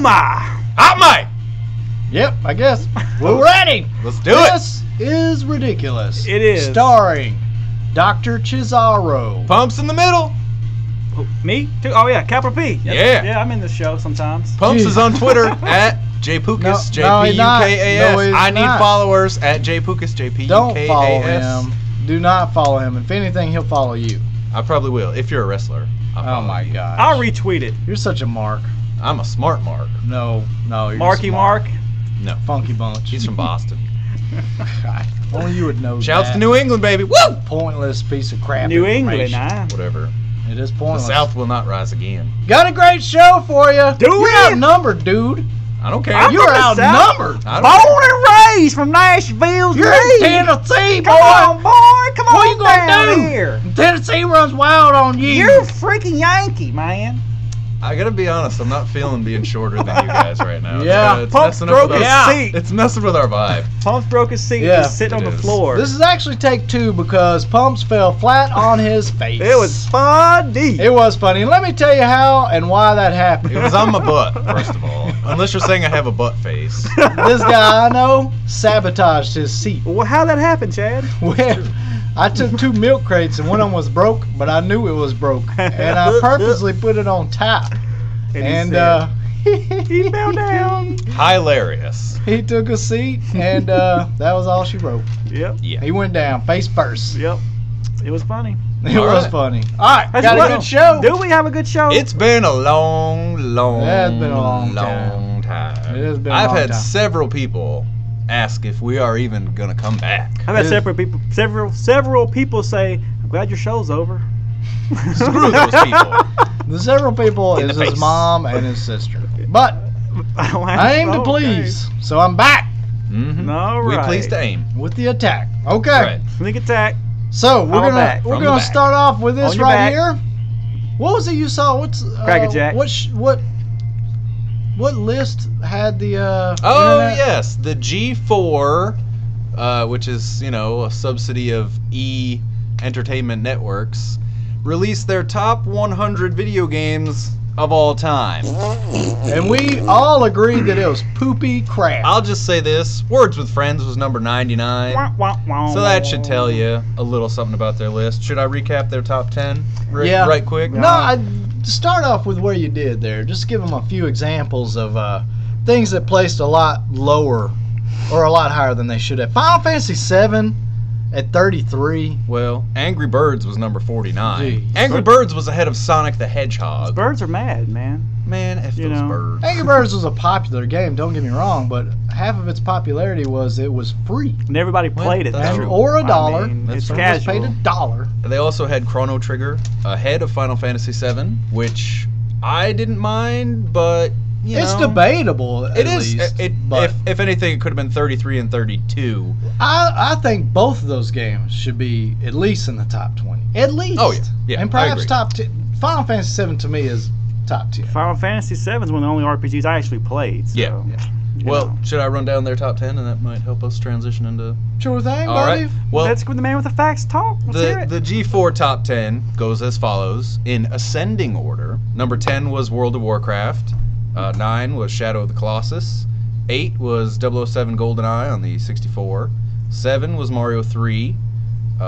my! Hot mic! Yep, I guess. We're ready. Let's do it. This is ridiculous. It is. Starring Dr. Chisaro. Pumps in the middle. Oh, me? Too? Oh, yeah, capital P. Yeah. Yeah, I'm in the show sometimes. Pumps Jeez. is on Twitter at JPukas, he's not. No, he's I need not. followers at JPukas, JPUKAS. Don't follow him. Do not follow him. If anything, he'll follow you. I probably will. If you're a wrestler. Oh, my God. I'll retweet it. You're such a mark. I'm a smart Mark. No. You're Marky smart. Mark. No. Funky Bunch. He's from Boston. God, only you would know Shouts that. to New England, baby. Woo! Pointless piece of crap. New England, information. Whatever. It is The pointless. South will not rise again. Got a great show for you. You're outnumbered, dude. I don't care. You're outnumbered. I don't care. Born and raised from Nashville. You're in Tennessee, boy. Come on, boy. Come What on you gonna down do? here. Tennessee runs wild on you. You're a freaking Yankee, man. I gotta be honest, I'm not feeling being shorter than you guys right now. Yeah. It's Pumps messing up with broke his our, seat. It's messing with our vibe. Pumps broke his seat Yeah, just sitting on it the is. floor. This is actually take 2 because Pumps fell flat on his face. It was funny. It was funny. And let me tell you how and why that happened. It was on my butt, first of all. Unless you're saying I have a butt face. This guy I know sabotaged his seat. Well, how'd that happen, Chad? Well, I took 2 milk crates and one of them was broke, but I knew it was broke. And I purposely put it on top. And he fell down. Hilarious. he took a seat and that was all she wrote. Yep. Yeah. He went down face first. Yep. It was funny. It All was right. funny. All right, That's got what- a good show. Do we have a good show? It's been a long Yeah, it's been a long time. It has been a I've long had time. several people ask if we are even gonna come back. I've had several people say, "I'm glad your show's over." Screw those people. The several people In is the his face. mom and his sister. But I don't have I aim to okay. please, so I'm back Mm-hmm. All We right. please to aim. with the attack. Okay. Right. Sneak attack. So we're back. gonna From the back. start off with this On your right back. here. What was it you saw? What's Cracker Jack. What list had the Oh internet? yes, the G4, which is a subsidy of E Entertainment Networks, released their top 100 video games of all time. And we all agreed that it was poopy crap. I'll just say this: Words with Friends was number 99. Wah, wah, wah. So that should tell you a little something about their list. Should I recap their top 10 right quick? No, I start off with where you did there. Just give them a few examples of things that placed a lot lower or a lot higher than they should have. Final Fantasy VII at 33. Well, Angry Birds was number 49. Jeez. Angry Birds was ahead of Sonic the Hedgehog. Birds are mad, man. Man, F You those know. birds. Angry Birds was a popular game, don't get me wrong, but half of its popularity was it was free. And everybody Well, played it. that's though. true. Or a I dollar. mean, That's it's true. Just paid casual. $1. They also had Chrono Trigger ahead of Final Fantasy VII, which I didn't mind, but It's debatable. It at is. least, but If anything, it could have been 33 and 32. I think both of those games should be at least in the top 20. At least. Oh, yeah, And I perhaps agree. top 10. Final Fantasy VII to me is top 10. Final Fantasy VII is one of the only RPGs I actually played. So, Yeah. you Well, know. should I run down their top 10, and that might help us transition into. Sure thing, All buddy. right. Well, let's go the man with the facts talk. Let's hear it. the G4 top 10 goes as follows in ascending order. Number 10 was World of Warcraft. 9 was Shadow of the Colossus. 8 was 007 GoldenEye on the 64. 7 was Mario 3.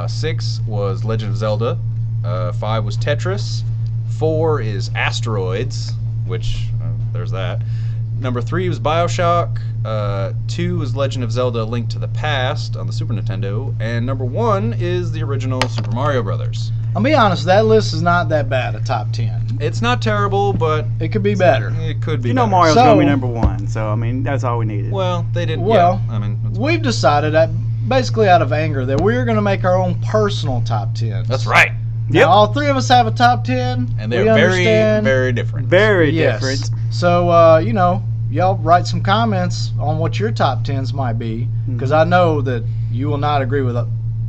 6 was Legend of Zelda. 5 was Tetris. 4 is Asteroids, which there's that. Number 3 was Bioshock. 2 is Legend of Zelda: Link to the Past on the Super Nintendo, and number 1 is the original Super Mario Brothers. I'll be honest, that list is not that bad, a top 10. It's not terrible, but It could be better. it could be. You know better. Mario's So- gonna be number 1, so I mean that's all we needed. Well, they didn't. Well, yeah, I mean, that's, We've decided, that basically out of anger, that we're going to make our own personal top 10s. that's right, Now, Yep. all three of us have a top 10. and they're We very, understand. very different. Very Yes. different. So, y'all write some comments on what your top 10s might be, because I know that you will not agree with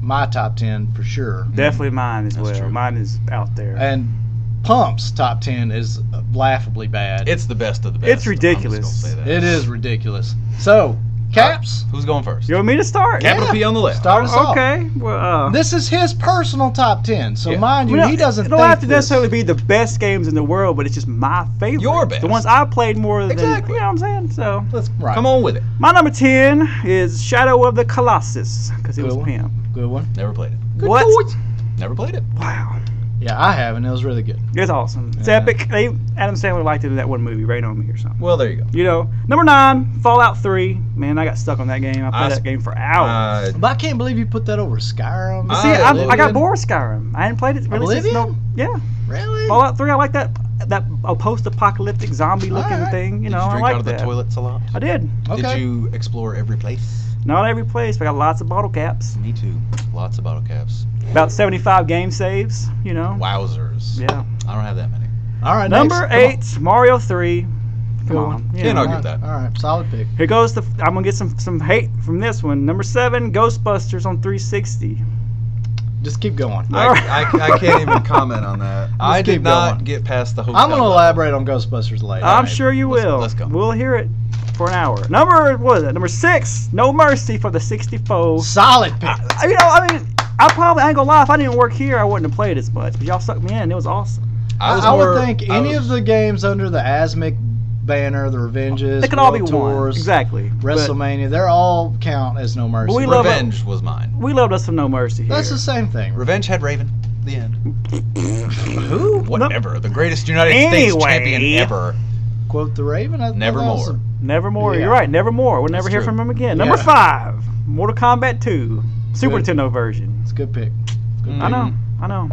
my top 10 for sure. Definitely mine as That's well. true. Mine is out there. And Pump's top 10 is laughably bad. It's the best of the best. It's ridiculous. I'm just gonna say that. It is ridiculous. So, Caps. Who's going first? You want me to start? Capital P on the left. Start us off. Okay. Well, This is his personal top 10, so Yeah. mind you, well, he doesn't it don't think have to this. necessarily be the best games in the world, but it's just my favorite. Your best. The ones I played more than. Exactly. You know what I'm saying? So. Let's Right. come on with it. My number 10 is Shadow of the Colossus because it Good was one. pimp. Good one. Never played it. What? choice. Never played it. Wow. Yeah, I haven't. It was really good. It's awesome. It's Yeah. epic. Adam Sandler liked it in that one movie, Rain on Me or something. Well, there you go. You know, number 9, Fallout 3. Man, I got stuck on that game. I played I- that game for hours. But I can't believe you put that over Skyrim. See, I got Oblivion. bored with Skyrim. I hadn't played it really since Oblivion? yeah. Really? Fallout 3, I like that post-apocalyptic zombie-looking Alright. thing. You know, Did you I drink like out of the that. toilets a lot? I did. Okay. Did you explore every place? Not every place, but I got lots of bottle caps. Me too. Lots of bottle caps. About 75 game saves. You know. Wowzers. Yeah. I don't have that many. All right. Number next. 8, Mario 3. Come Good on. one. you Can't know. argue with that. All right. Solid pick. Here goes the. I'm gonna get some hate from this one. Number 7, Ghostbusters on 360. Just keep going. I can't even comment on that. I did keep not going. get past the hotel. I'm going to level. elaborate on Ghostbusters later. I'm Alright, sure you let's- will. let's go. We'll hear it for an hour. Number 6, No Mercy for the 64. Solid pick. I ain't gonna lie. If I didn't work here, I wouldn't have played as much. But y'all sucked me in. It was awesome. I would think any of the games under the Asmic banner, the Revenges, They could all be World one. Tours, Exactly. WrestleMania, they're all count as No Mercy. But we love it. Revenge was mine. We loved us some No Mercy here. That's the same thing. Revenge had Raven. The end. Who? Whatever. The greatest United States champion ever. Quote the Raven? I thought that was Nevermore. Nevermore. Yeah. You're right. Nevermore. We'll never That's hear true. from him again. Yeah. Number 5, Mortal Kombat 2, Super Good. Nintendo version. It's a good pick. I know. I know.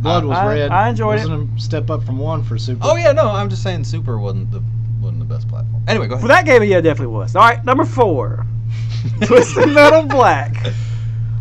Blood was red. I enjoyed it. Wasn't a step up from 1 for Super. Oh yeah, no, I'm just saying Super wasn't the best platform. Anyway, go For ahead. that game, yeah, it definitely was. All right, number 4, Twisted Metal Black.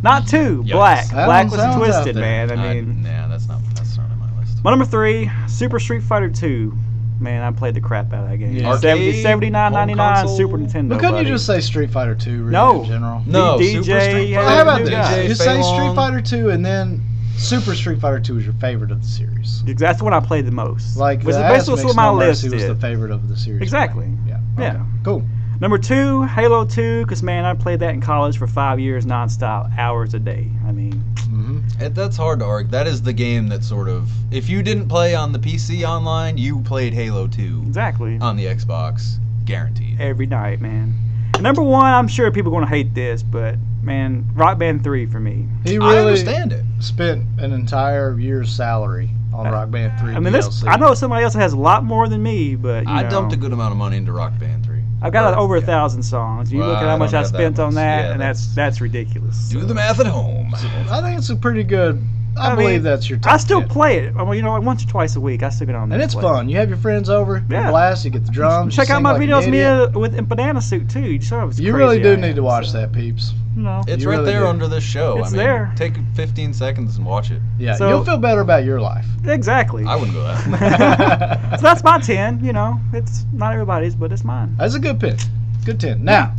Not 2, Yikes. Black. That Black one was sounds twisted, out there. man. I mean, yeah, that's not on my list. my number 3, Super Street Fighter 2. Man, I played the crap out of that game. Yeah. Arcade, 79.99 home console. Super Nintendo. But couldn't buddy. you just say Street Fighter 2 really No. in general? No, DJ, Super Street yeah, Fighter. Well, how about new this? guy. Just say Fei Street Long. Fighter 2 and then Super Street Fighter 2 is your favorite of the series. That's the one I played the most. Like Which the is basically Asmix what my No list Mercy was the is. favorite of the series. Exactly. Yeah. Yeah. Okay. Cool. Number 2, Halo 2, because man, I played that in college for 5 years nonstop, hours a day. I mean, Mm-hmm. That's hard to argue. That is the game that sort of, if you didn't play on the PC online, you played Halo 2 exactly. on the Xbox, guaranteed. Every night, man. And number 1, I'm sure people are going to hate this, but man, Rock Band 3 for me. He I really understand it. spent an entire year's salary on Rock Band 3 I mean, DLC. I know somebody else has a lot more than me, but you I know, dumped a good amount of money into Rock Band 3. I've got over Yeah. 1,000 songs. You Well, look at I how much don't I have that spent on much. that, Yeah, and that's ridiculous. Do So, the math at home. I think it's a pretty good. I I believe mean, that's your top I still 10. play it. I mean, you know, like once or twice a week, I still get on there And it's play. fun. You have your friends over, Yeah. you blast, you get the drums. Check you out sing my like an videos, idiot. me with in Banana Suit too. You saw it was You crazy really do I need am, to watch so, that, peeps. You know, It's You right really there do. under this show. It's I mean, there. Take 15 seconds and watch it. Yeah, So- you'll feel better about your life. exactly. I wouldn't go that. So that's my 10. You know, it's not everybody's, but it's mine. That's a good pick. Good 10. Now,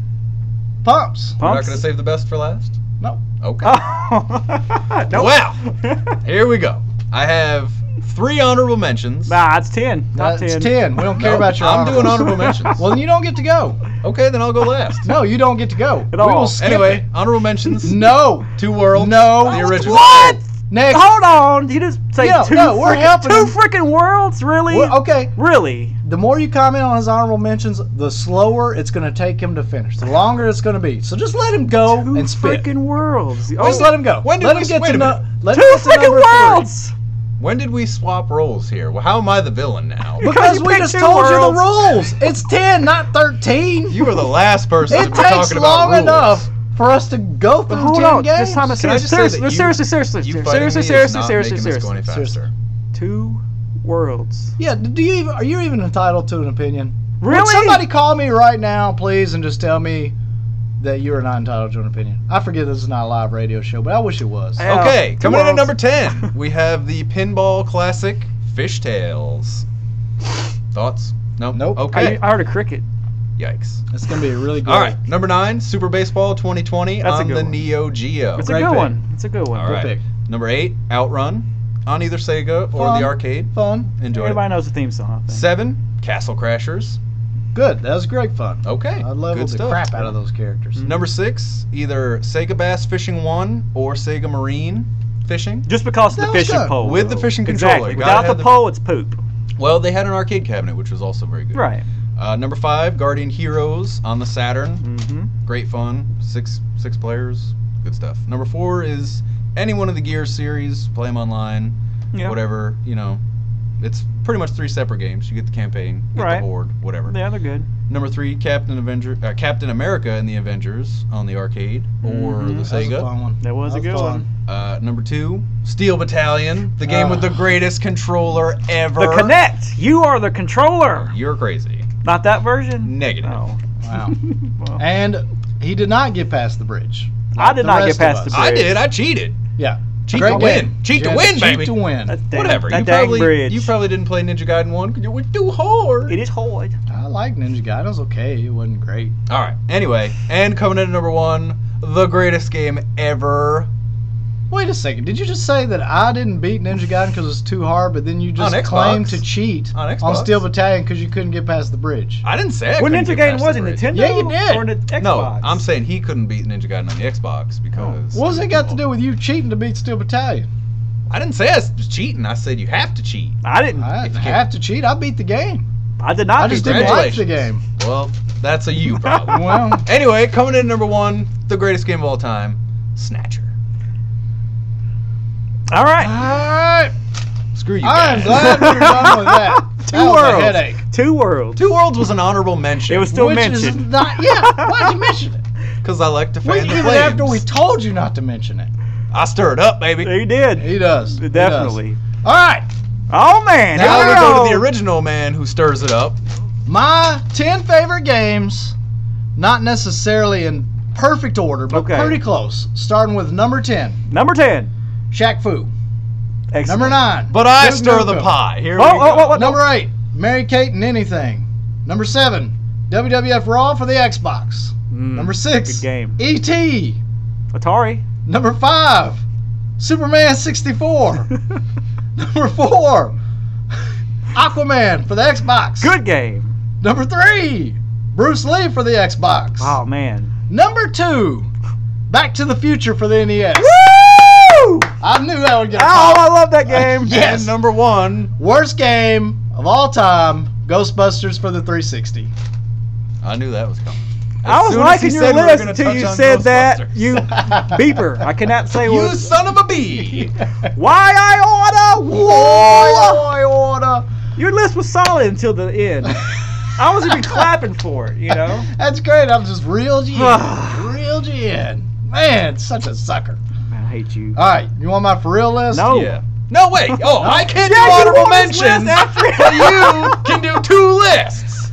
Pumps. We're not Pumps? going to save the best for last? No. Okay. Oh. Nope. Well, here we go. I have 3 honorable mentions. Nah, it's 10. Top That's 10. 10. We don't care No, about your I'm doing honorables. honorable mentions. Well, then you don't get to go. Okay, then I'll go last. No, you don't get to go. At We all. will skip Anyway, it. honorable mentions. No. 2 Worlds. No. The original. What? Next. Hold on. You just say Yeah, two, no, we're helping two him. freaking worlds? Really? Okay. Really? The more you comment on his honorable mentions, the slower it's going to take him to finish. The longer it's going to be. So just let him go Two and spit. freaking worlds. Just let him go. when did let we- him get wait to a minute. let Two him get to freaking number 3. worlds. When did we swap roles here? Well, how am I the villain now? Because you we picked just two told you the worlds. rules. It's 10, not 13. You were the last person to It be takes talking about long rules. enough for us to go through Hold 10 on. games. This time it's Can I serious. just say that Seriously, you- seriously, You seriously, fighting me seriously, is seriously, not seriously, making this go any seriously. faster. 2 worlds. Yeah, are you even entitled to an opinion? Really? Would somebody call me right now, please, and just tell me that you are not entitled to an opinion? I forget this is not a live radio show, but I wish it was. Yeah. Okay, Two coming in at worlds. number 10, we have the pinball classic Fishtails. Thoughts? No? Nope. Okay. I heard a cricket. Yikes. It's going to be a really good All right, number 9, Super Baseball 2020 That's a on good the one. Neo Geo. It's a Great good pick. one. It's a good one. All Good right. pick. Number 8, Outrun on either Sega or Fun. the arcade. Fun. Enjoy Everybody it. knows the theme song. I think. 7, Castle Crashers. Good. That was great fun. Okay. I leveled Good the stuff. crap out of those characters. Number 6, either Sega Bass Fishing 1 or Sega Marine Fishing. Just because of the That was fishing good. pole. With the though. fishing controller. Exactly. Gotta Without have the the- pole, it's poop. Well, they had an arcade cabinet, which was also very good. Right. Number 5, Guardian Heroes on the Saturn. Mm-hmm. Great fun. Six players. Good stuff. Number 4 is any one of the Gears series. Play them online. Yeah. Whatever, you know. It's pretty much 3 separate games. You get the campaign, get Right. the Horde, whatever. Yeah, they're good. Number 3, Captain America and the Avengers on the arcade or Mhm. the That was a Sega. fun one. That was a good fun. one. Number 2, Steel Battalion, the game with the greatest controller ever. The Kinect. You are the controller. You're crazy. Not that version? Negative. No. Wow. Well, And he did not get past the bridge. I did The not get rest past of the us. bridge. I did. I cheated. Yeah. Cheat Great to game. win. Cheat to Yeah, win, cheat baby. to win. That dang- Whatever. That You dang probably bridge. didn't play Ninja Gaiden 1 because it was too hard. It is hard. I like Ninja Gaiden. It was okay. It wasn't great. All right. Anyway, and coming in at number 1, the greatest game ever. Wait a second. Did you just say that I didn't beat Ninja Gaiden because it was too hard, but then you just On Xbox. claimed to cheat On Xbox. Steel Battalion because you couldn't get past the bridge? I didn't say I When couldn't Ninja get Gaiden past was the it bridge. Nintendo? Yeah, you did. Or the Xbox? No, I'm saying he couldn't beat Ninja Gaiden on the Xbox because. What does it got to do with you cheating to beat Steel Battalion? I didn't say I was cheating. I said you have to cheat. I didn't. I If didn't you have to cheat. I beat the game. I did not. I just beat the didn't game. like the game. Well, that's a you problem. Well, Anyway, coming in at number 1, the greatest game of all time, Snatcher. All right. alright. Screw you I'm guys. glad we're done with that. Two That was worlds. a headache. Two worlds. Two Worlds was an honorable mention. It was still Which is mentioned. not. Yeah. Why'd you mention it? Because I like to fan the Even flames. after we told you not to mention it. I stir it up, baby. He did. He does. He Definitely. does. All right. Oh man. Now here we we go to the original man who stirs it up. My 10 favorite games, not necessarily in perfect order, but Okay. pretty close. Starting with number 10, Number 10. Shaq Fu. Excellent. Number 9, But I Duke stir the Nukem. pie. Here Oh, we oh, go. oh, oh. Number 8, Mary Kate and Anything. Number 7, WWF Raw for the Xbox. Number 6, Good game. E.T. Atari. Number 5, Superman 64. Number 4, Aquaman for the Xbox. Good game. Number 3, Bruce Lee for the Xbox. Oh man. Number 2, Back to the Future for the NES. Woo! I knew that would get a Oh, pop. I love that game. Yes. And number 1, Worst game of all time, Ghostbusters for the 360. I knew that was coming. I As was soon as he liking your said we were list gonna until touch you on said that. Ghostbusters. You beeper. I cannot say You what. son of a bee! Why I order? Whoa! I order. Your list was solid until the end. I was even clapping for it. You know. That's great. I'm just reeled you in. Reeled you in. Man, such a sucker. Man, I hate you. All right, you want my for real list? No. Yeah. No, wait. Oh, I can't Yeah, do you honorable wrote this mentions. list after it. But you can do 2 lists.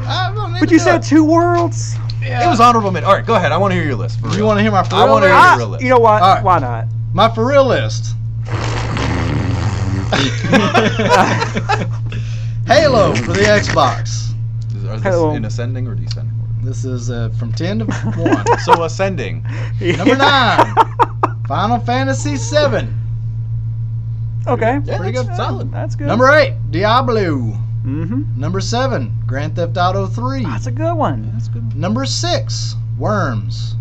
I don't need But to you do said it. two worlds. Yeah. It was honorable mention. All right, go ahead. I want to hear your list. For real. You want to hear my for I real wanna list? hear your list. You know what? All right. Why not? My for real list. Halo for the Xbox. Are this Hello. in ascending or descending order? This is from 10 to 1. So ascending. Number 9, Final Fantasy 7. Okay. Yeah, Pretty that's good. solid. That's good. Number 8, Diablo. Mm-hmm. Number 7, Grand Theft Auto 3. That's a good one. That's good. Number 6, Worms.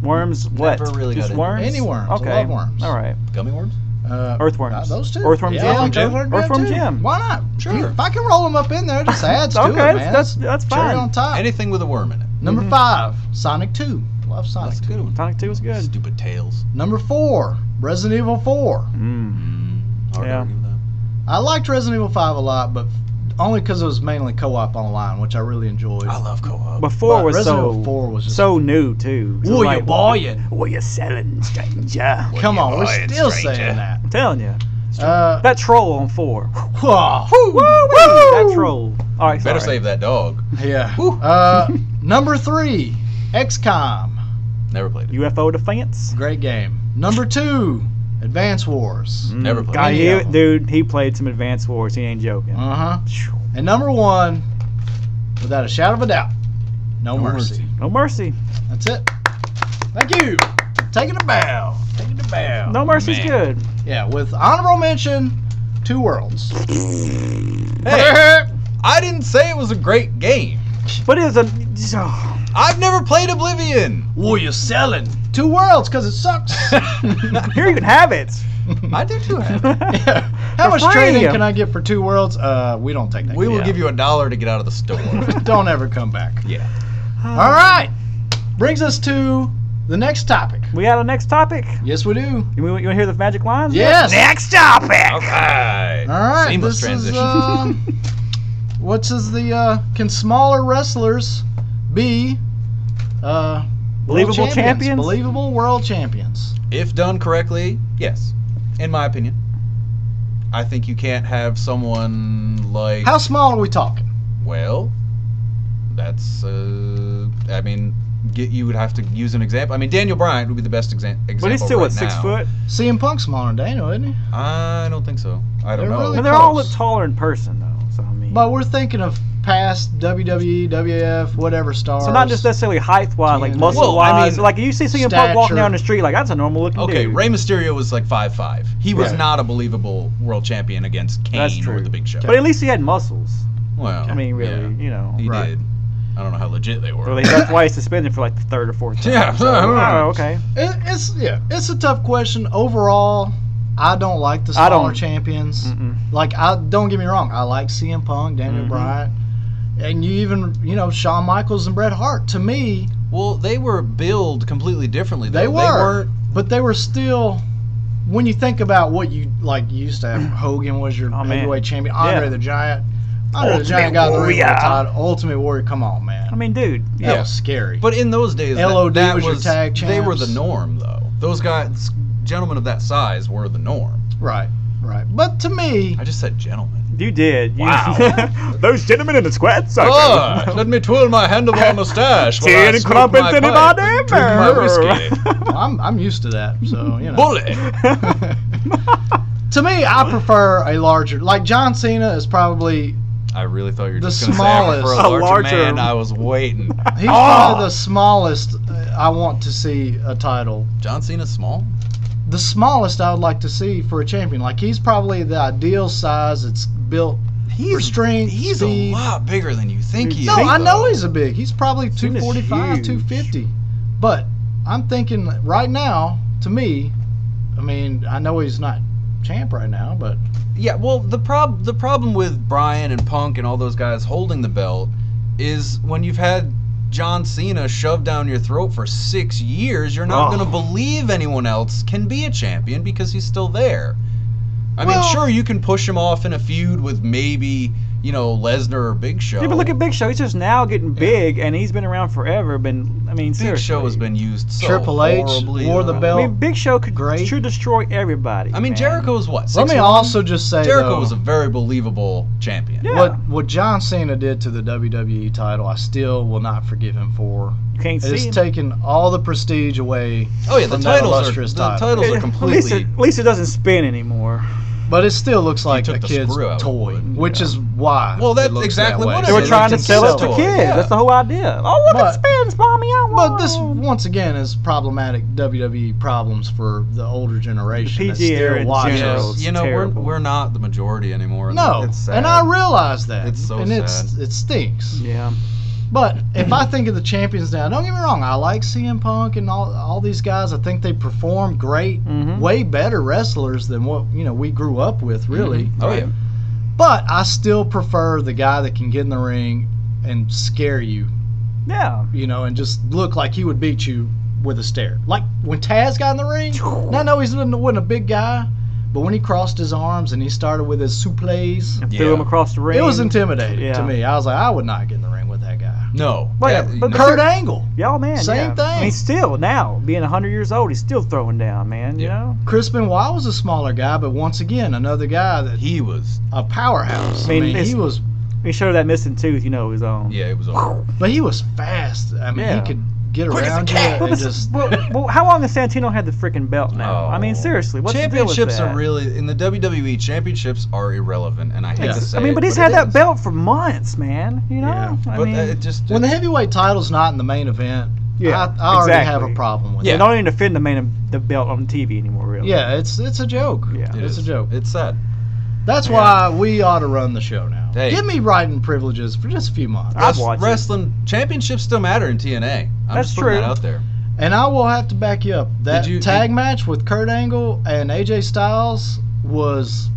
Worms. What? Never really Just got into worms. Any worms. Okay. I love worms. All right. Gummy worms? Earthworms. Those two. Earthworm yeah, Jim. I like Jim. Earthworm Jim Earthworm too. Jim. Why not? Sure. If I can roll them up in there, it just adds to Okay, it, man. that's cherry fine. on top. Anything with a worm in it. Number Mhm. 5, Sonic 2. Love Sonic That's a 2. good one. Sonic 2 was good. Stupid tails. Number 4, Resident Evil 4. Hard to Yeah. argue with that. I liked Resident Evil 5 a lot, but only because it was mainly co-op online, which I really enjoyed. I love co-op. Before But was Resident so Evil 4 was just so new too. So Ooh, like, you buying? What you selling, stranger? Come you on, we're buying, still stranger? saying that. I'm telling you. Uh, That troll on 4. whoa. That troll. All right. Better sorry. save that dog. Yeah. Woo. Number 3, XCOM. Never played it. UFO defense. Great game. Number 2, Advance Wars. Never played God, any of them. dude, he played some Advance Wars. He ain't joking. Uh-huh. And number 1, without a shadow of a doubt, No Mercy. No mercy. That's it. Thank you. Taking a bow. Taking a bow. No mercy's man. good. Yeah, with honorable mention, Two Worlds. Hey, I didn't say it was a great game. But it was a. I've never played Oblivion. What are you selling? 2 worlds, because it sucks. Here you can have it. I do too have it. Yeah. How For much free. training can I get for 2 worlds? We don't take that. We will Yeah. give you $1 to get out of the store. Don't ever come back. Yeah. All right. Brings us to the next topic. We got a next topic. Yes, we do. You want to hear the magic lines? Yes. Next topic. All right. All right. Seamless this transition. Is, what's the can smaller wrestlers be world Believable champions? Believable world champions. If done correctly, yes. In my opinion. I think you can't have someone like... How small are we talking? Well, that's... I mean, you would have to use an example. I mean, Daniel Bryan would be the best example But he's still, right what, 6 now. foot? CM Punk's smaller than Daniel, isn't he? I don't think so. I don't They're know. really- But they all close. look taller in person, though. So, I mean. But we're thinking of past WWE, WF, whatever stars. So not just necessarily height-wise, like Yeah. muscle-wise. Well, I mean, like you see CM Punk walking stature. down the street, like that's a normal-looking Okay, dude. Rey Mysterio was like 5'5". He was Right. not a believable world champion against That's Kane true. or the Big Show. But at least he had muscles. Well, I mean, really, yeah, you know. he Right. did. I don't know how legit they were. Well, that's why he's suspended for like the 3rd or 4th time. Yeah, So, I don't know. oh, okay. It's a tough question. Overall, I don't like the I smaller don't. champions. Mm-mm. Like, don't get me wrong, I like CM Punk, Daniel Mhm. Bryan, and you even, Shawn Michaels and Bret Hart. To me, Well, they were billed completely differently. Though. they were, weren't. but they were still. When you think about what you used to have, Hogan was your Oh, man. heavyweight champion, Andre Yeah. the Giant. Andre the Ultimate Giant got the ring with the Warrior. title. Ultimate Warrior, come on, man. I mean, dude. That Yeah. was scary. But in those days, LOD that was your tag they were champs. the norm, though. Those guys, gentlemen of that size, were the norm. Right. But to me, I just said gentlemen. You did. Wow. Those gentlemen in the sweat Ah, let me twirl my handlebar mustache while I Tin smoke crumpets my anybody? pipe and drink my whiskey. I'm used to that. So Bully. To me, I prefer a larger. Like John Cena is probably I really thought you were The just going to say I prefer smallest. a A larger larger- man. I was waiting. he's probably the smallest. I want to see a title. John Cena's small? The smallest I would like to see for a champion. Like he's probably the ideal size. It's built for strength, He's speed. a lot bigger than you think he No, is. I know though. he's a big. He's probably Cena's 245, huge. 250. But I'm thinking right now, to me, I mean, I know he's not champ right now, but Yeah, well, the problem with Bryan and Punk and all those guys holding the belt is when you've had John Cena shoved down your throat for 6 years, you're not Oh. going to believe anyone else can be a champion because he's still there. I mean, Well- sure, you can push him off in a feud with maybe, Lesnar or Big Show. Yeah, but look at Big Show. He's just now getting big, and he's been around forever. Big Seriously. Show has been used so Triple H horribly. wore the I belt. mean, Big Show could Great. should destroy everybody. I mean, man. Jericho's what? let me 6'1"? also just say Jericho though, was a very believable champion. Yeah. what John Cena did to the WWE title, I still will not forgive him for. You can't see It's him. taken all the prestige away. Oh yeah, the from that titles illustrious are title. titles are At completely. least it doesn't spin anymore. But it still looks like took a the kid's screw out, toy, wouldn't which Yeah. is why. Well, that's it looks exactly that way. what it They were is. trying to It's sell a it to toy, kids. yeah. That's the whole idea. Oh, look, But- it spins, mommy. I want. But this, once again, is problematic WWE problems for the older generation. The that PG era still in watches. general. Yes, It's terrible. we're not the majority anymore. and No, it's sad. and I realize that. It's so and sad. it stinks. Yeah. But if I think of the champions now, don't get me wrong, I like CM Punk and all these guys. I think they perform great, Mhm. way better wrestlers than what we grew up with, really. Oh yeah. But I still prefer the guy that can get in the ring and scare you, Yeah. and just look like he would beat you with a stare. Like when Taz got in the ring, and I know he wasn't a big guy, but when he crossed his arms and he started with his suplees, And threw him across the ring. it was intimidating Yeah. to me. I was like, I would not get in the ring with that guy. No. Well, Yeah, but no. Kurt Angle, Y'all, man. Same yeah. thing. I mean, still now being 100 years old, he's still throwing down, man. You Yeah. know. Chris Benoit was a smaller guy, but once again, another guy that He was. a powerhouse. I mean, it's- he was, He showed that missing tooth, his own. Yeah, it was over. but he was fast. I mean, Yeah. he could get Quick as a around you cat. Well, and this- just. well, how long has Santino had the freaking belt now? I mean, seriously, what's the deal with Championships that? are really in the WWE. Championships are irrelevant, and I hate Yeah. to say I mean, it, but he's it had that is. belt for months, man. You know. Yeah. I But mean, it just When the heavyweight title's not in the main event, Yeah, I already have exactly. a problem with they it. don't even defend the belt on TV anymore, really. Yeah, it's a joke. Yeah. it it's is. a joke. It's sad. That's why we ought to run the show now. Hey. Give me writing privileges for just a few months. I'd watch it. Wrestling championships still matter in TNA. I'm That's just putting true. that out there. And I will have to back you up. That tag match with Kurt Angle and AJ Styles was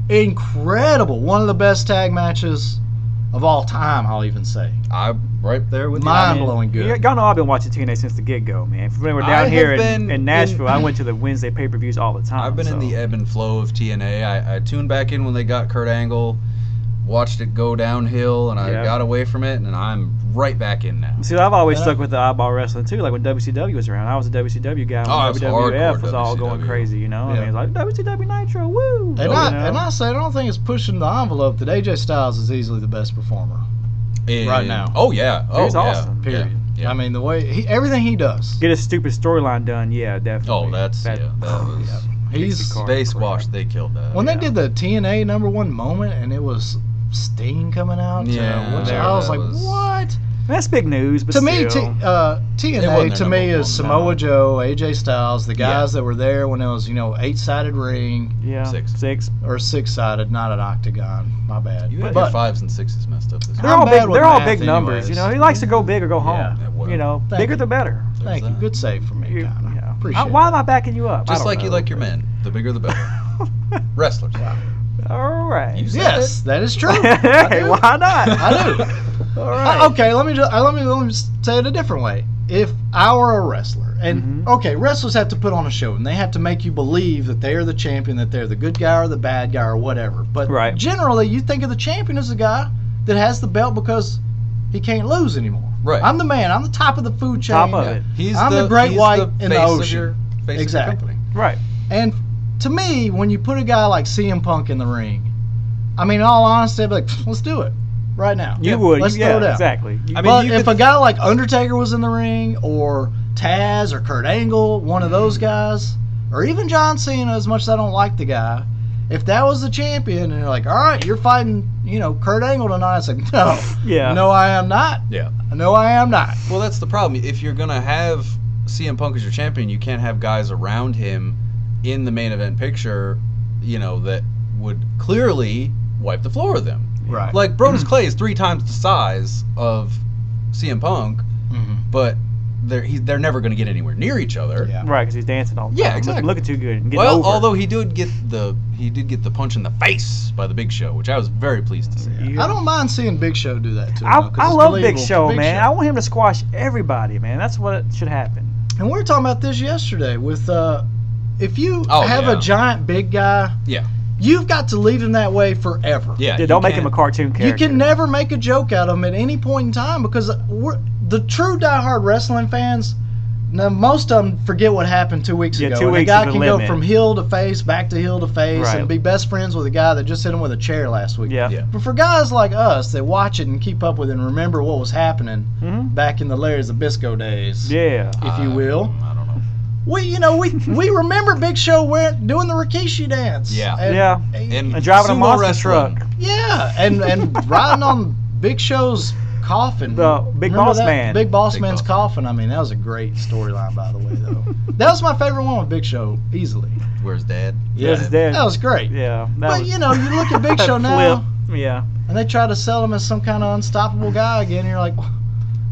incredible. One of the best tag matches of all time, I'll even say. I'm right there with you. Mind-blowing good. Y'all know I've been watching TNA since the get-go, man. When we're I down here have been in Nashville, I went to the Wednesday pay-per-views all the time. I've been in the ebb and flow of TNA. I tuned back in when they got Kurt Angle, watched it go downhill, and I got away from it, and I'm right back in now. See, I've always stuck with the eyeball wrestling too. Like when WCW was around, I was a WCW guy. When WWF was all going crazy, you know. I mean, like WCW Nitro, woo. And I say I don't think it's pushing the envelope that AJ Styles is easily the best performer right now. Oh yeah, He's awesome. Period. Yeah. I mean, the way everything he does. Get a stupid storyline done, yeah, definitely. Oh, that was. They squashed. They killed that. When they did the TNA #1 moment and it was Sting coming out, I was like, what? That's big news, but to me, still. TNA to me is Samoa Joe, AJ Styles, the guys that were there when it was 8-sided ring, six or 6-sided, not an octagon. My bad. You had your 5s and 6s messed up this week. They're all big numbers. You know, he likes to go big or go home. well, You know, bigger the better. Thank you. Good save for me, Connor. Appreciate Why that. am I backing you up? Just like you like your men. The bigger the better. Wrestlers. All right. Yes, that is true. Hey, why not? I do. All right. Okay, let me say it a different way. If I were a wrestler, and wrestlers have to put on a show, and they have to make you believe that they are the champion, that they're the good guy or the bad guy or whatever. But generally, you think of the champion as a guy that has the belt because he can't lose anymore. Right. I'm the man. I'm the top of the food chain. Top of it. I'm the great white in the ocean. Exactly. Right. And to me, when you put a guy like CM Punk in the ring, I mean, in all honesty, I'd be like, let's do it right now. You would. Let's throw it out. Exactly. But if a guy like Undertaker was in the ring, or Taz, or Kurt Angle, one of those guys, or even John Cena, as much as I don't like the guy, if that was the champion, and you're like, all right, you're fighting, Kurt Angle tonight, it's like, no. No, I am not. Yeah. No, I am not. Well, that's the problem. If you're going to have CM Punk as your champion, you can't have guys around him in the main event picture, that would clearly wipe the floor with them. Right. Like Brodus Clay is 3 times the size of CM Punk, but they're never going to get anywhere near each other. Yeah. Right, because he's dancing all the time. Exactly. Looking too good. And Well, over. although he did get the punch in the face by the Big Show, which I was very pleased to see. Yeah. I don't mind seeing Big Show do that too. I love Big Show, man. I want him to squash everybody, man. That's what should happen. And we were talking about this yesterday with if you have a giant big guy, you've got to leave him that way forever. Yeah, don't make him a cartoon character. You can never make a joke out of him at any point in time because the true diehard wrestling fans. Now, most of them forget what happened 2 weeks ago. 2 and weeks a guy is the can limit. go from heel to face, back to heel to face, Right. and be best friends with a guy that just hit him with a chair last week. Yeah. But for guys like us that watch it and keep up with it and remember what was happening back in the Larry Zbyszko days, if you will, I don't know. we remember Big Show doing the Rikishi dance. Yeah. And driving a sumo monster wrestling. truck. Yeah, and riding on Big Show's coffin. The Big Remember Boss that? Man. Big Boss Big Man's Boss. coffin. I mean, that was a great storyline, by the way, though. That was my favorite one with Big Show, easily. Where's Dad? Yes, it's dead. That was great. Yeah. But, you look at Big Show now, Yeah. and they try to sell him as some kind of unstoppable guy again, and you're like,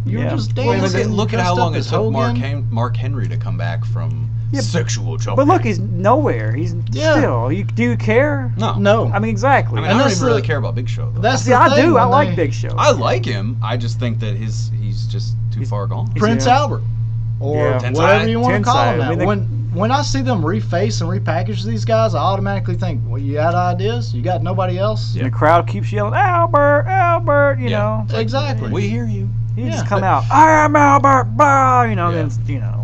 you were just dancing. Look at how dressed long up it as took Hogan. Mark Henry to come back from sexual trouble. But look, he's nowhere. He's still. Do you care? No. I mean, exactly. I don't even really care about Big Show, though. That's I the thing, do. I when like Big Show. I like him. I just think that he's just too far gone. Prince Albert, or whatever you want to call him now. I mean, when I see them reface and repackage these guys, I automatically think, well, you got ideas? You got nobody else? And the crowd keeps yelling, Albert, Albert, you know. Exactly. We hear you. You just come out, I am Albert, blah, you know, then,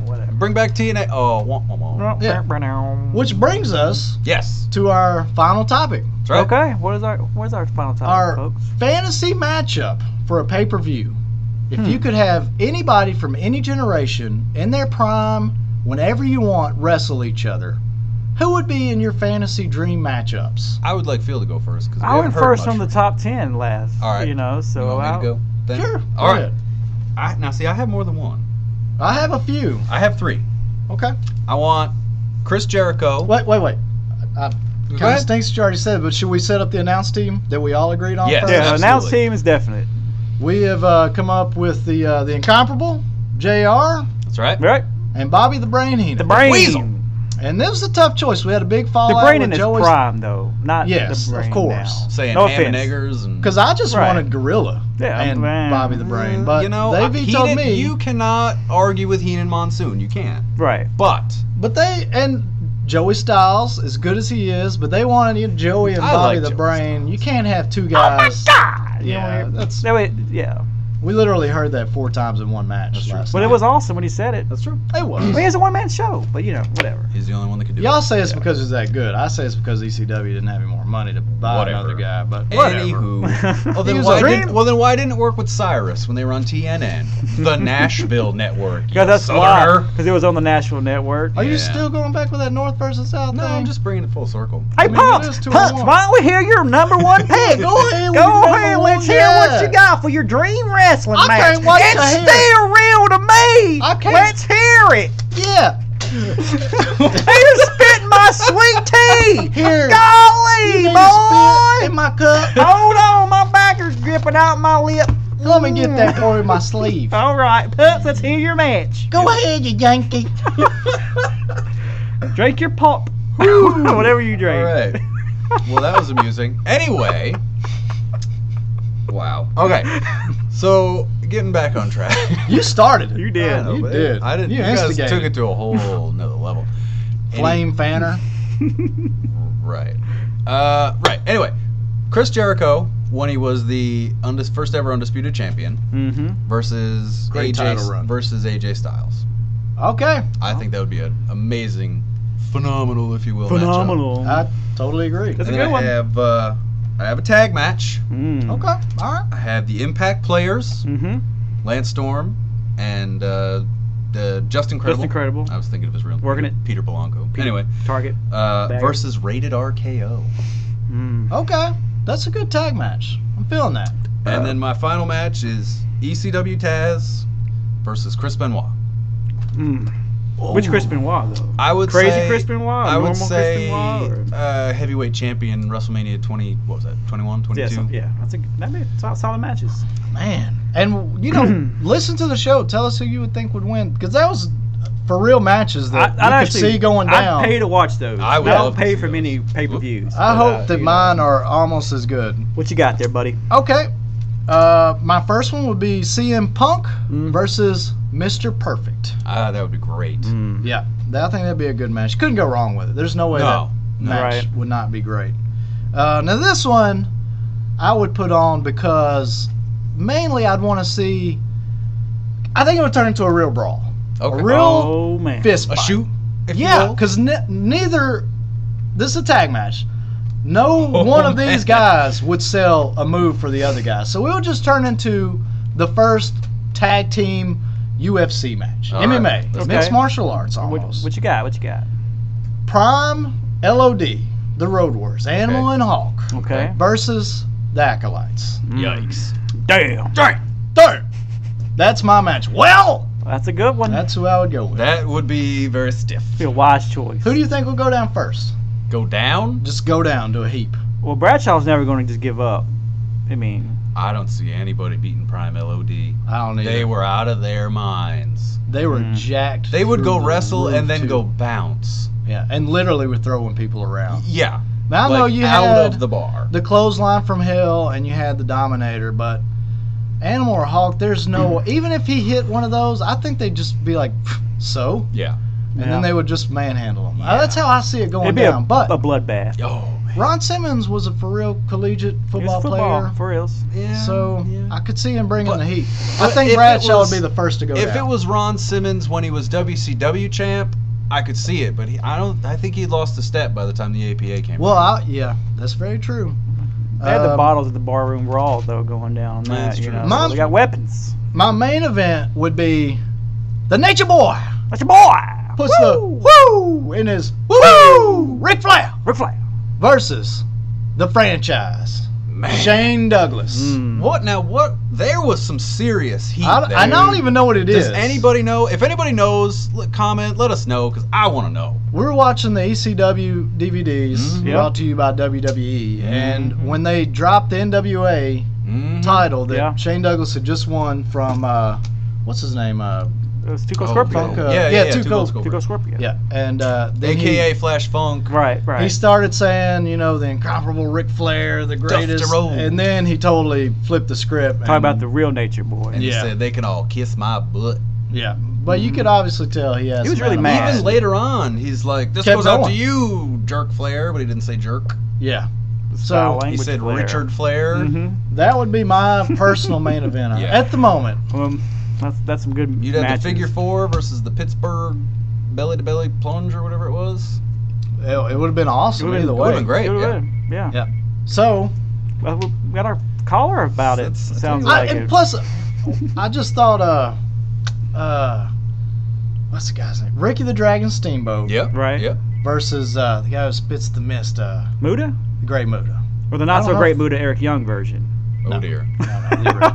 whatever. Bring back TNA. Oh, Yeah. Which brings us to our final topic. That's right. Okay, where's our final topic, Our folks? fantasy matchup for a pay-per-view. If you could have anybody from any generation in their prime, whenever you want, wrestle each other, who would be in your fantasy dream matchups? I would like Phil to go first. I went first from the top 10 last. All right. You know, so You want me to go then? Sure. All go right. ahead. Now, see, I have more than one. I have a few. I have 3. Okay. I want Chris Jericho. Wait. kind of stinks you already said, but should we set up the announce team that we all agreed on? Yes. first? Yeah, announce team is definite. We have come up with the incomparable JR. That's right. Right? And Bobby the Brain Heenan. The Brain. Weasel. And this was a tough choice. We had a big fallout The Brain in with his Joey's. prime, though. Not Yes, the Brain of course. now. Saying No ham and offense. eggers and. Because I just Right. wanted Gorilla and man. Bobby the Brain. But you know, they vetoed Heenan, me. you cannot argue with Heenan Monsoon. You can't. Right. But But and Joey Styles, as good as he is, but they wanted Joey and I Bobby like the Joey Brain. You can't have two Oh my guys. God! Yeah, that's. Yeah. We literally heard that 4 times in one match That's true. last But night. it was awesome when he said it. that's true. It was. I mean, it's a one-man show, but whatever. He's the only one that can do Y'all it. say it's because he's that good. I say it's because ECW didn't have any more money to buy Whatever. another guy. But whatever. Anywho, well He then, was why a didn't, dream. well then why didn't it work with Cyrus when they were on TNN, the Nashville network? Because that's Southerner. why. Because it was on the National Network. Are you Yeah. still going back with that North versus South No, thing? I'm just bringing it full circle. Hey, I mean, Punks, it is 2-1. Punks, why don't we hear your number one pick? Go ahead with Go your ahead, number let's one hear what guy. you got for your dream wrestling I match. can't wait to It's hear it. still real to me. I can't- Let's hear it. Yeah. Hey, you're spitting my sweet tea. Here. Golly, You need to boy. spit in my cup. Hold on, my backer's dripping out my lip. Let me get that for you in my sleeve. All right, Pups, let's hear your match. Go ahead, you Yankee. Drink your pop. Whatever you drink. All right. Well, that was amusing. Anyway. Wow. Okay. So getting back on track. You started it. You did. I know, You but did. I didn't. You You guys instigated. took it to a whole nother level. Flame fanner. Right. Right. Anyway, Chris Jericho, when he was the first ever undisputed champion, Mm-hmm. versus Great title run. AJ Styles. Okay. I think that would be an amazing, phenomenal, if you will, matchup. Phenomenal. I totally agree. That's And a then good one. I have a tag match. Mm. Okay. All right. I have the Impact players, Mm-hmm. Lance Storm, and Just Incredible. Just Incredible. I was thinking of his real name. Working it. Peter Polanco. Anyway, Target. versus Rated RKO. Mm. Okay. That's a good tag match. I'm feeling that. And then my final match is ECW Taz versus Chris Benoit. Mm. Which Chris Benoit, though? I would Crazy say, Chris Benoit? I would normal say Chris Benoit? Or? Heavyweight champion WrestleMania 20. What was that? 21, 22. Yeah, that'd be solid matches. Man. And, listen to the show. Tell us who you would think would win. Because that was for real matches that I'd you could see going down. I'd pay to watch those. I would don't love to pay see for those. many pay-per-views. I hope that you mine know. are almost as good. What you got there, buddy? Okay. My first one would be CM Punk versus Mr. Perfect. That would be great. Mm. Yeah. I think that'd be a good match. Couldn't go wrong with it. There's no way No. that match Right. would not be great. Now this one I would put on because mainly I'd want to see. I think it would turn into a real brawl. Okay. A real Oh, man. fist A fight. shoot? If you Yeah, will? because neither. This is a tag match. No one of these guys would sell a move for the other guy. So it would just turn into the first tag team UFC match. All MMA. right. Okay. Mixed martial arts almost. What you got? What you got? Prime LOD, the Road Warriors, Animal Okay. and Hawk, Okay. versus the Acolytes. Yikes. Damn. Damn. That's my match. Well, That's a good one. that's who I would go with. That would be very stiff. be a wise choice. Who do you think will go down first? Go down? Just go down to a heap. Well, Bradshaw's never going to just give up. I mean, I don't see anybody beating Prime LOD. I don't either. They were out of their minds. They were jacked. They would through go the wrestle roof, and then too. go bounce. Yeah, and literally were throwing people around. Yeah. Now I know like you out had of the bar. the clothesline from hell and you had the Dominator, but Animal or Hawk, there's no. Even if he hit one of those, I think they'd just be like, so, Yeah. and Yeah. then they would just manhandle him. Yeah. That's how I see it going it'd be down. But a bloodbath. Oh, man. Ron Simmons was a for real collegiate He was football football, player, for reals. Yeah. so yeah. I could see him bringing But- the heat. I but think if it Bradshaw was- would be the first to go If down. it was Ron Simmons when he was WCW champ, I could see it, but I think he lost a step by the time the APA came. well, yeah, that's very true. They had the Um, bottles at the barroom brawl though going down on that. That's You true. know, My- so they got weapons. My main event would be the Nature Boy That's your boy. puts Woo! the woo in his woo Ric Flair Ric Flair. versus the franchise man. Shane Douglas. What now? What? There was some serious heat there. I don't even know what it is. Does anybody know? If anybody knows, comment. Let us know, because I want to know. We're watching the ECW DVDs brought to you by WWE, and when they dropped the NWA title that Shane Douglas had just won from, what's his name? It was Tuco Scorpio. Tuco Scorpio. Yeah, and then AKA Flash Funk. Right. He started saying, the incomparable Ric Flair, the greatest, and then he totally flipped the script. Talk about the real Nature Boy. And he said, they can all kiss my butt. Yeah, but you could obviously tell he has. He was really mad. Even later on, he's like, "This goes out to you, Jerk Flair," but he didn't say jerk. Yeah. So he said Flair. Richard Flair. That would be my personal main event at the moment. That's some good. You'd have the figure 4 versus the Pittsburgh belly to belly plunge or whatever it was. It would have been awesome either way. It would have been great. Yeah. So we got our caller about it. Sounds like it. Plus, I just thought, what's the guy's name? Ricky the Dragon Steamboat. Yep. Right. Yep. Versus the guy who spits the mist. Muda? The Great Muda. Or the not so great Muda Eric Young version. Oh dear.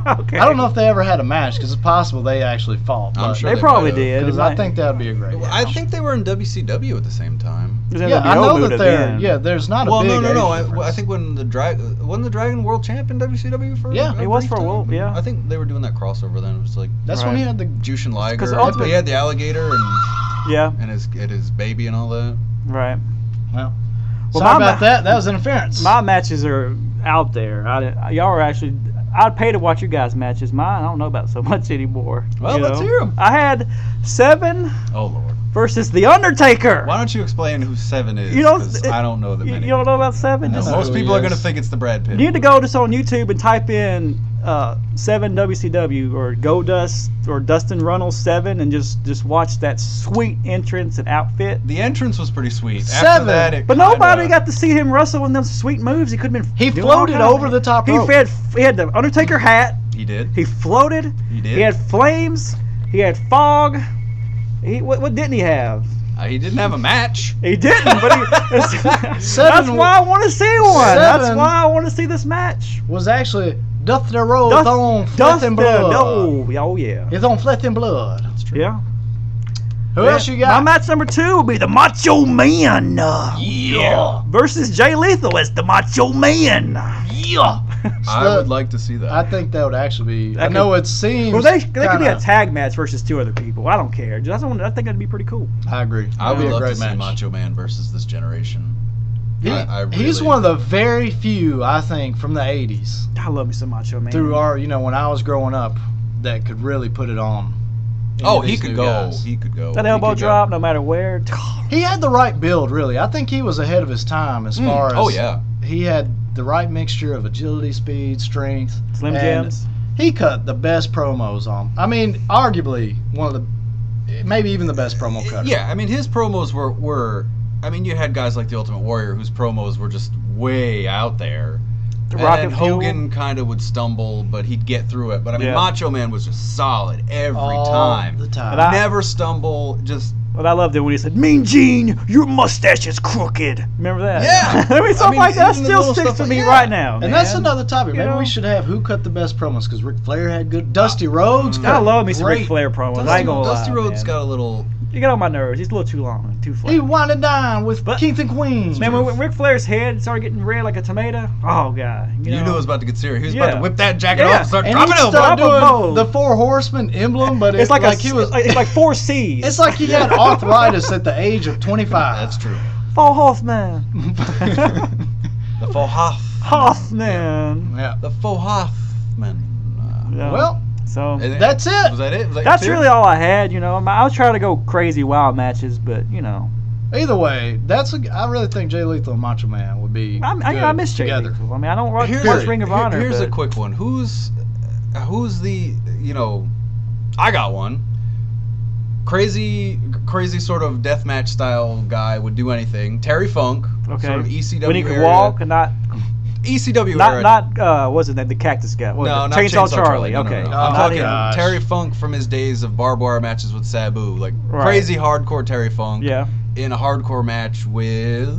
Okay. I don't know if they ever had a match, because it's possible they actually fought. I'm sure they probably did. Because I think that would be a great match. I think they were in WCW at the same time. Yeah, I know that they're. Yeah, there's not a big. Well, no. I think when the Dragon World Champ in WCW for. Yeah, he was for a while. Yeah. I think they were doing that crossover then. It was like. That's when he had the Jushin Liger. He had the alligator and. And his baby and all that. Right. Well, sorry about that. That was interference. My matches are out there. Y'all are actually. I'd pay to watch you guys' matches. Mine, I don't know about so much anymore. Well, let's hear them. I had 7. Oh Lord. Versus The Undertaker. Why don't you explain who 7 is? I don't know that many. You don't know about 7? Most people are going to think it's the Brad Pitt. You need to go just on YouTube and type in 7 WCW or Goldust or Dustin Runnels 7 and just watch that sweet entrance and outfit. The entrance was pretty sweet. 7. After that, but nobody got to see him wrestle in those sweet moves. He could have been. He floated over the top rope. He had the Undertaker hat. He did. He floated. He did. He had flames. He had fog. What didn't he have? He didn't have a match. He didn't, but that's why I want to see one. That's why I want to see this match. Was actually Dusty Rhodes on flesh and blood. Oh yeah. It's on flesh and blood. That's true. Yeah. Who else you got? My match number 2 will be the Macho Man. Versus Jay Lethal as the Macho Man. Yeah. I would like to see that. I think that would actually be. I know it seems. Well, they could be a tag match versus 2 other people. I don't care. I think that'd be pretty cool. I agree. I would love to see Macho Man versus this generation. He's one of the very few, I think, from the 80s. I love me some Macho Man. Through our, when I was growing up, that could really put it on. He could go. Guys. He could go. That elbow drop, no matter where. He had the right build, really. I think he was ahead of his time as far as. Oh yeah. He had the right mixture of agility, speed, strength, Slim Jims. He cut the best promos on. I mean, arguably one of the, maybe even the best promo cutter. Yeah, I mean his promos were. I mean, you had guys like the Ultimate Warrior whose promos were just way out there. And Hogan kind of would stumble, but he'd get through it. But I mean, Macho Man was just solid every time. The time. Never stumble, just. But I loved it when he said, "Mean Gene, your mustache is crooked." Remember that? Yeah. I mean, something like that still sticks to me right now. And that's another topic. Maybe we should have who cut the best promos, because Ric Flair had good. Dusty Rhodes. I love me some Ric Flair promos. I ain't gonna lie. Dusty Rhodes got a little. You get on my nerves. He's a little too long, too flat. He wanted down with kings and queens. Man, when Ric Flair's head started getting red like a tomato, oh god! You knew it was about to get serious. He was about to whip that jacket off and start dropping elbows. Start doing the 4 Horsemen emblem, but it's like he was. It's like 4 C's. It's like he had arthritis at the age of 25. That's true. 4 Horsemen. The 4 Hoffman. Yeah. The 4 Hoffman. Well. So that's it. Was that it? That's really all I had. I was trying to go crazy wild matches, but Either way, I really think Jay Lethal and Macho Man would be. I miss Jay Lethal. I mean, I don't watch Ring of Honor. Here's a quick one. Who's the I got one. Crazy sort of deathmatch style guy would do anything. Terry Funk. Okay. Sort of ECW when he could walk and not. ECW era. Not wasn't that the Cactus guy? Not Chainsaw Charlie. No, okay. No. I'm talking Terry Funk from his days of barbed wire matches with Sabu, like crazy hardcore Terry Funk. Yeah. In a hardcore match with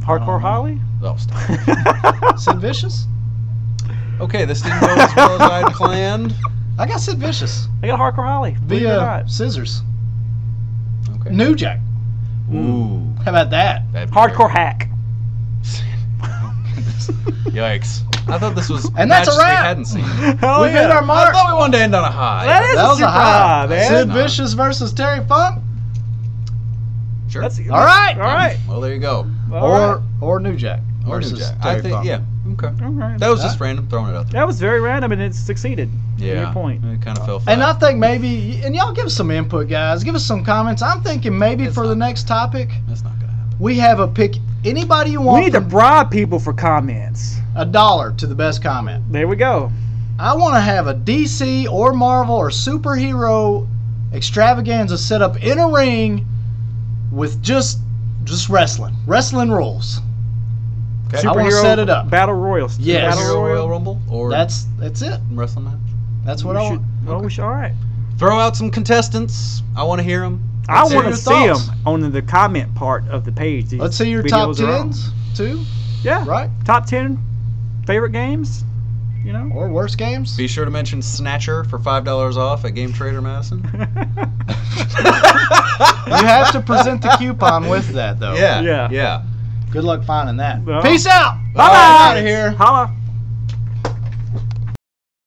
Hardcore Holly? Oh, stop. Sid Vicious? Okay, this didn't go as well as I had planned. I got Sid Vicious. I got Hardcore Holly. Believe it or Via not. scissors. Okay. New Jack. Ooh. How about that? That'd be Hardcore very- Hack. Yikes. I thought this was And that's a matches we wrap. hadn't seen. Hell We hit our I mark. thought we wanted to end on a high. That is That a was a super high. high, man. Sid No. Vicious versus Terry Funk? Sure. That's, All right. All right. Well, there you go. Or New Jack. Or New versus Jack. Terry I think, Funk. yeah. Okay. All right. That was just random, throwing it out there. That was very random, and it succeeded. Yeah. To your point. It kind of fell flat. And I think maybe, and y'all give us some input, guys. Give us some comments. I'm thinking maybe It's for not the next topic, That's not going to happen. we have a pick. Anybody you want We need to from bribe people for comments. $1 to the best comment. There we go. I want to have a DC or Marvel or superhero extravaganza set up in a ring with just wrestling rules. Okay. I wanna set it up. Battle Royals. Yes. Battle Superhero Royal. Royal Rumble or That's it. wrestling match? That's what I want. Well, we should. All right. Throw out some contestants. I want to hear them. I Let's hear want to your see them thoughts. on the comment part of the page. These Let's see your top videos are on. 10s too, Yeah. right? Top 10 favorite games. You know. Or worst games. Be sure to mention Snatcher for $5 off at Game Trader Madison. You have to present the coupon with that though. Yeah. Yeah. Yeah. Good luck finding that. Well, Peace out. Bye. Out of here. Holla.